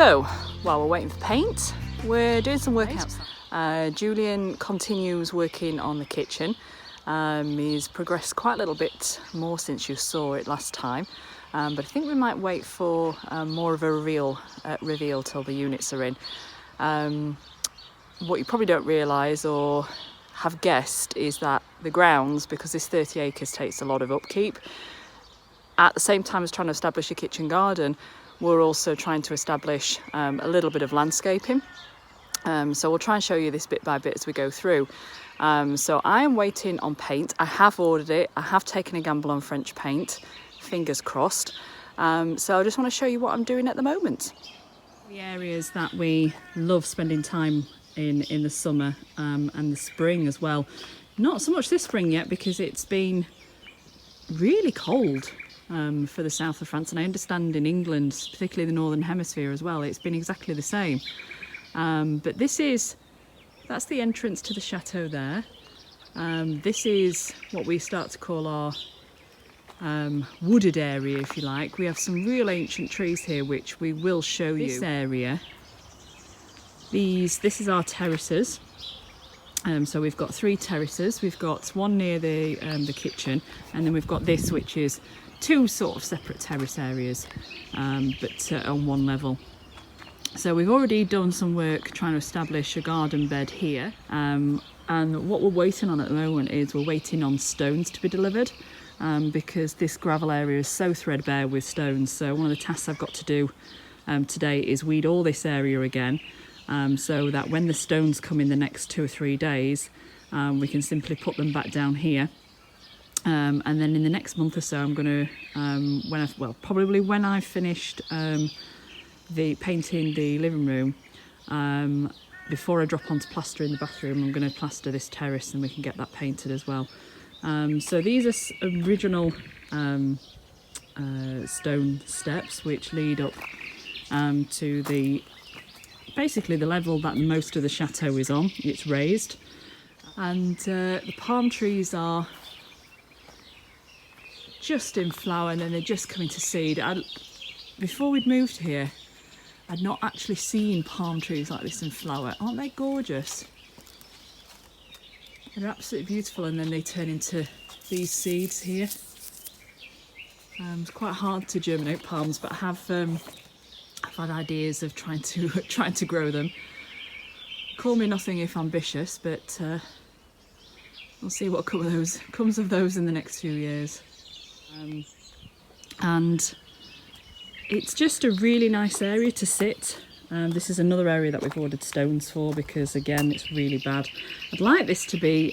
So, while we're waiting for paint, we're doing some work outside. Julian continues working on the kitchen. He's progressed quite a little bit more since you saw it last time, but I think we might wait for more of a reveal till the units are in. What you probably don't realise or have guessed is that the grounds, because this 30 acres takes a lot of upkeep, at the same time as trying to establish a kitchen garden, we're also trying to establish a little bit of landscaping. So we'll try and show you this bit by bit as we go through. So I am waiting on paint. I have ordered it. I have taken a gamble on French paint, fingers crossed. So I just want to show you what I'm doing at the moment. The areas that we love spending time in the summer and the spring as well. Not so much this spring yet because it's been really cold for the south of France, and I understand in England, particularly the northern hemisphere as well, it's been exactly the same. But that's the entrance to the chateau there. This is what we start to call our wooded area, if you like. We have some real ancient trees here which we will show you. This area, this is our terraces. So we've got 3 terraces. We've got one near the kitchen, and then we've got this, which is 2 sort of separate terrace areas, but on one level. So we've already done some work trying to establish a garden bed here, and what we're waiting on at the moment is we're waiting on stones to be delivered, because this gravel area is so threadbare with stones. So one of the tasks I've got to do today is weed all this area again, so that when the stones come in the next 2 or 3 days, we can simply put them back down here. And then in the next month or so, I'm going to, probably when I've finished the painting the living room, before I drop onto plastering the bathroom, I'm going to plaster this terrace and we can get that painted as well. So these are original stone steps which lead up to basically the level that most of the chateau is on. It's raised, and the palm trees are just in flower, and then they're just coming to seed. Before we'd moved here, I'd not actually seen palm trees like this in flower. Aren't they gorgeous? They're absolutely beautiful, and then they turn into these seeds here. It's quite hard to germinate palms, but I've had ideas of trying to grow them. Call me nothing if ambitious, but we'll see what comes of those in the next few years. And it's just a really nice area to sit. This is another area that we've ordered stones for because, again, it's really bad. I'd like this to be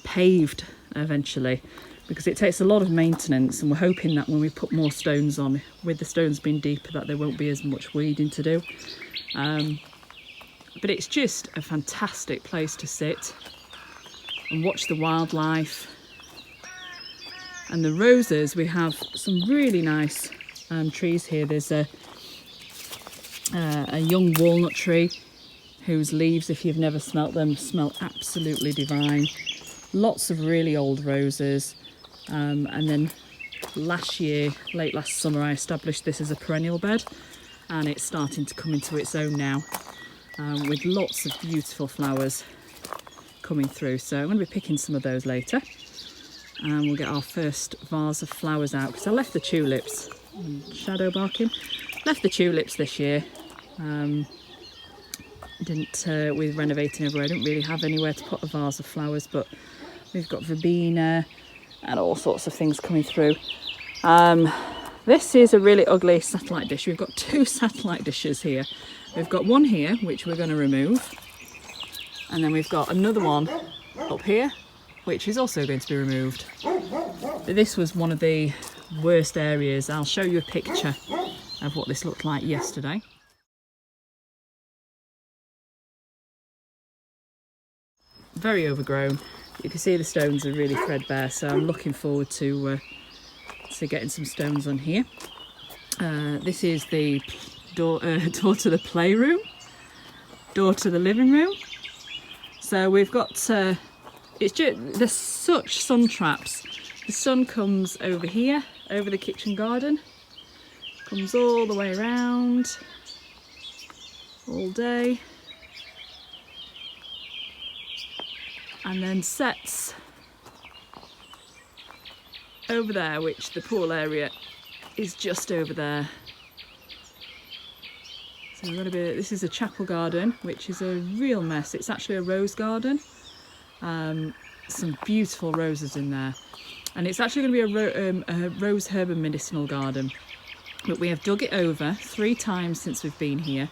paved eventually because it takes a lot of maintenance, and we're hoping that when we put more stones on, with the stones being deeper, that there won't be as much weeding to do. But it's just a fantastic place to sit and watch the wildlife. And the roses, we have some really nice trees here. There's a young walnut tree whose leaves, if you've never smelt them, smell absolutely divine. Lots of really old roses. And then late last summer, I established this as a perennial bed, and it's starting to come into its own now, with lots of beautiful flowers coming through. So I'm going to be picking some of those later. And we'll get our first vase of flowers out, because I left the tulips, shadow barking, left the tulips this year. With renovating everywhere, I didn't really have anywhere to put a vase of flowers, but we've got verbena and all sorts of things coming through. This is a really ugly satellite dish. We've got 2 satellite dishes here. We've got one here, which we're going to remove, and then we've got another one up here, which is also going to be removed. This was one of the worst areas. I'll show you a picture of what this looked like yesterday. Very overgrown. You can see the stones are really threadbare, so I'm looking forward to getting some stones on here. This is the door to the playroom, door to the living room. So we've got there's such sun traps. The sun comes over here, over the kitchen garden, comes all the way around, all day, and then sets over there, which the pool area is just over there. So we're going to be, this is a chapel garden, which is a real mess. It's actually a rose garden. Some beautiful roses in there, and it's actually going to be a rose herb and medicinal garden, but we have dug it over 3 times since we've been here,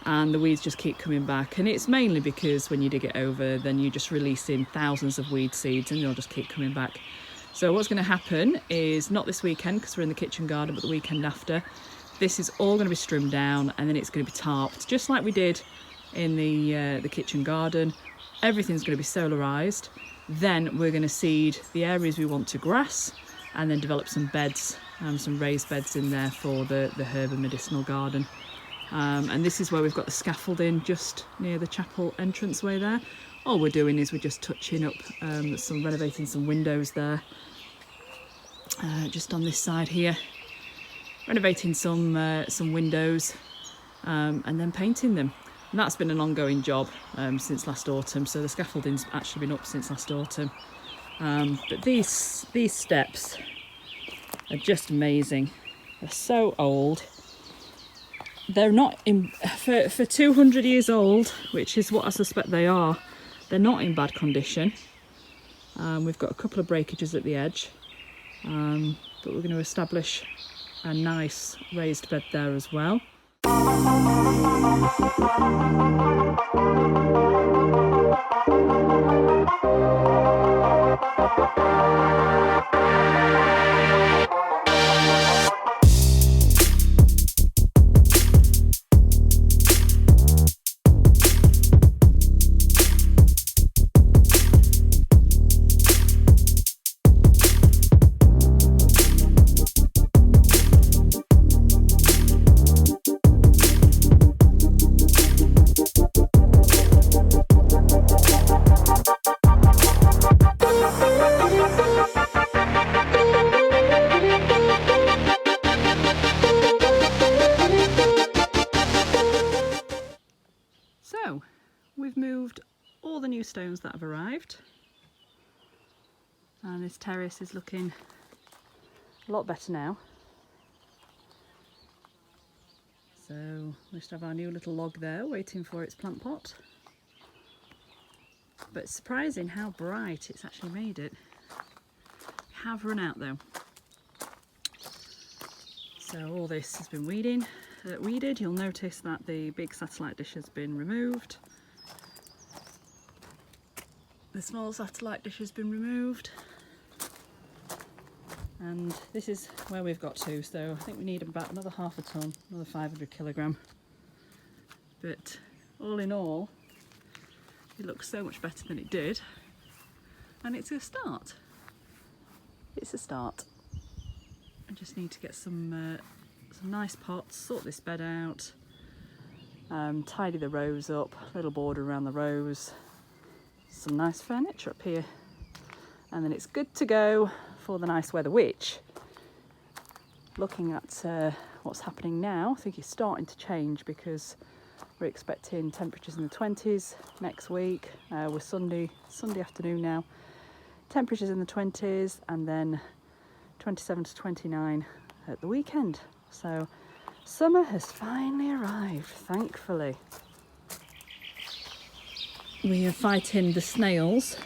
and the weeds just keep coming back. And it's mainly because when you dig it over, then you just release in thousands of weed seeds and they'll just keep coming back. So what's going to happen is, not this weekend because we're in the kitchen garden, but the weekend after, this is all going to be trimmed down, and then it's going to be tarped just like we did in the kitchen garden. Everything's going to be solarized. Then we're going to seed the areas we want to grass, and then develop some beds, some raised beds in there for the herb and medicinal garden. And this is where we've got the scaffolding just near the chapel entranceway there. All we're doing is we're just touching up, renovating some windows there, just on this side here, renovating some windows, and then painting them. And that's been an ongoing job since last autumn, so the scaffolding's actually been up since last autumn. But these steps are just amazing. They're so old. They're not in, for 200 years old, which is what I suspect they are, they're not in bad condition. We've got a couple of breakages at the edge, but we're going to establish a nice raised bed there as well. So we've moved all the new stones that have arrived, and this terrace is looking a lot better now. So we just have our new little log there waiting for its plant pot. But it's surprising how bright it's actually made it. We have run out though. So all this has been weeded. You'll notice that the big satellite dish has been removed. The small satellite dish has been removed. And this is where we've got to, so I think we need about another half a tonne, another 500 kilogram. But all in all, it looks so much better than it did, and it's a start. It's a start. I just need to get some nice pots, sort this bed out, tidy the rows up, a little border around the rows, some nice furniture up here, and then it's good to go for the nice weather, which, looking at what's happening now, I think it's starting to change, because we're expecting temperatures in the 20s next week. We're Sunday afternoon now. Temperatures in the 20s, and then 27 to 29 at the weekend. So summer has finally arrived, thankfully. We are fighting the snails.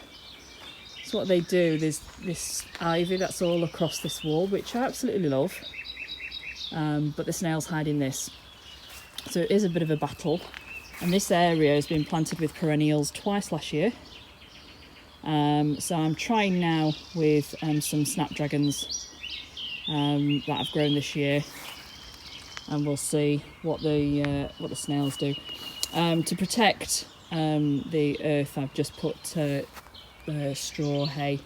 So what they do, there's this ivy that's all across this wall, which I absolutely love. But the snails hide in this. So it is a bit of a battle. And this area has been planted with perennials twice last year. So I'm trying now with some snapdragons that have grown this year, and we'll see what the snails do. To protect the earth, I've just put straw hay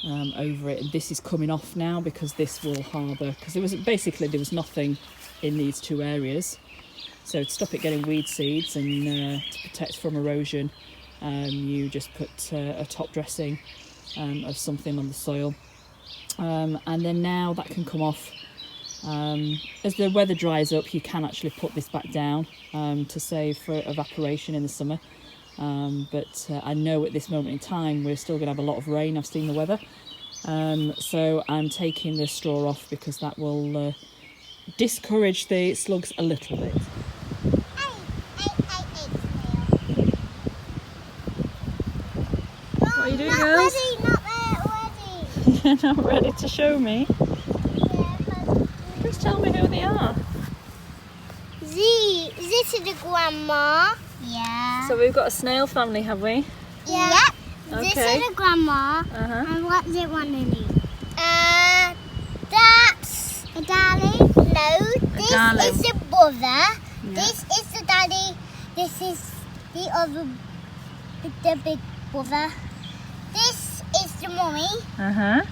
over it, and this is coming off now because this will harbour, because there was nothing in these two areas. So to stop it getting weed seeds and to protect from erosion, you just put a top dressing of something on the soil, and then now that can come off As the weather dries up, you can actually put this back down to save for evaporation in the summer. But I know at this moment in time we're still going to have a lot of rain. I've seen the weather. So I'm taking the straw off because that will discourage the slugs a little bit. What are you doing, girls? Not ready. You're not ready to show me? Yeah, Just tell me who they are. this is the grandma. Yeah. So we've got a snail family, have we? Yeah. Yep. Okay. This is the grandma. And what's it one in it? That's a darling. No, this is the brother. Yeah. This is the daddy. This is the other, the big brother. This is the mummy.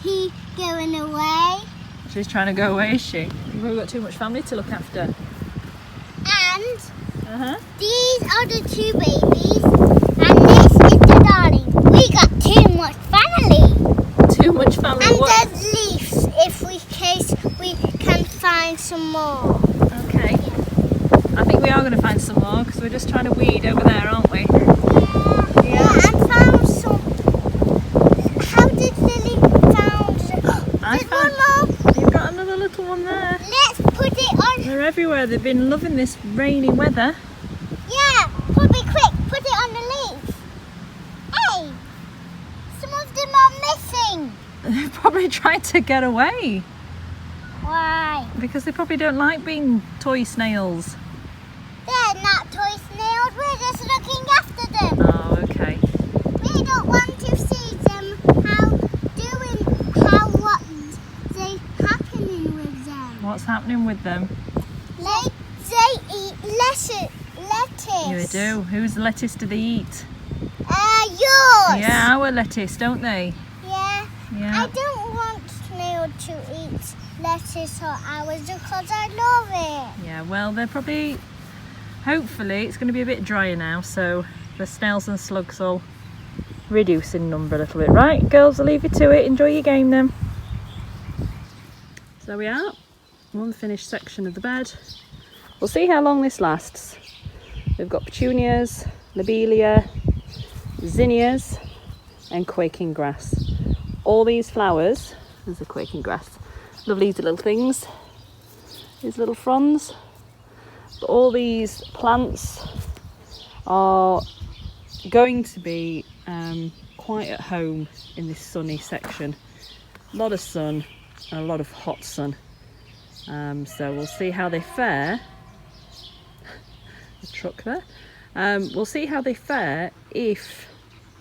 He going away. She's trying to go away, is she? We've got too much family to look after. And these are the two babies. And this is the darling. We got too much family. Too much family. And what? there's leaves if we case we can find some more. Okay. I think we are going to find some more because we're just trying to weed over there, aren't we? Yeah. And found some. How did Lily found? There's one more. You've got another little one there. Let's put it on. They're everywhere. They've been loving this rainy weather. Yeah. Put it quick. Put it on the leaf. Hey. Some of them are missing. They're probably trying to get away Why? because they probably don't like being toy snails. They're not toy snails. We're just looking after them. Oh, okay. We don't want to see them what they happening with them. What's happening with them? They eat lettuce. You do. Whose lettuce do they eat? Yours. Yeah, our lettuce, don't they? Yeah. Yeah. I don't want snail to eat lettuce or ours because I love it. Yeah, well, they're probably, hopefully, it's going to be a bit drier now, so the snails and slugs will reduce in number a little bit. Right, girls, I'll leave you to it. Enjoy your game then. So we are, one finished section of the bed. We'll see how long this lasts. We've got petunias, lobelia, zinnias and quaking grass. All these flowers, there's a quaking grass, lovely little things, these little fronds. But all these plants are going to be quite at home in this sunny section. A lot of sun and a lot of hot sun. So we'll see how they fare. The truck there. We'll see how they fare if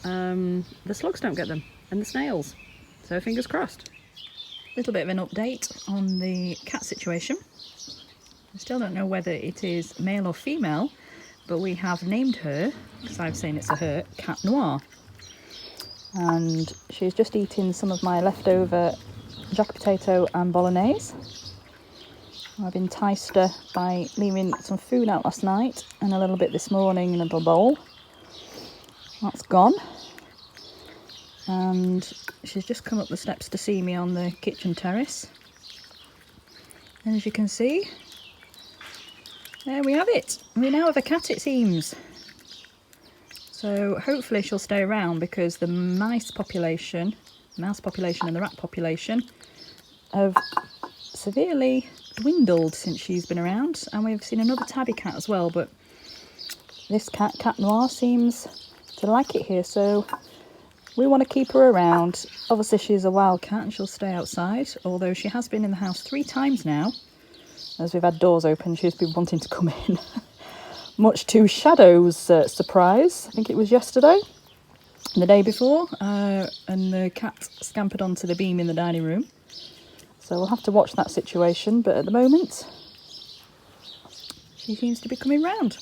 the slugs don't get them and the snails. So fingers crossed. Little bit of an update on the cat situation. I still don't know whether it is male or female, but we have named her, because I've seen it's a her, Cat Noir. And she's just eating some of my leftover jack potato and bolognese. I've enticed her by leaving some food out last night and a little bit this morning in a little bowl. That's gone. And she's just come up the steps to see me on the kitchen terrace. And as you can see, there we have it. We now have a cat, it seems. So hopefully she'll stay around because the mouse population and the rat population have severely dwindled since she's been around. And we've seen another tabby cat as well, but this cat, Cat Noir, seems to like it here, so we want to keep her around. Obviously she's a wild cat and she'll stay outside, although she has been in the house 3 times now. As we've had doors open, she's been wanting to come in. Much to Shadow's surprise. I think it was yesterday, the day before, and the cat scampered onto the beam in the dining room. So we'll have to watch that situation, but at the moment, she seems to be coming round.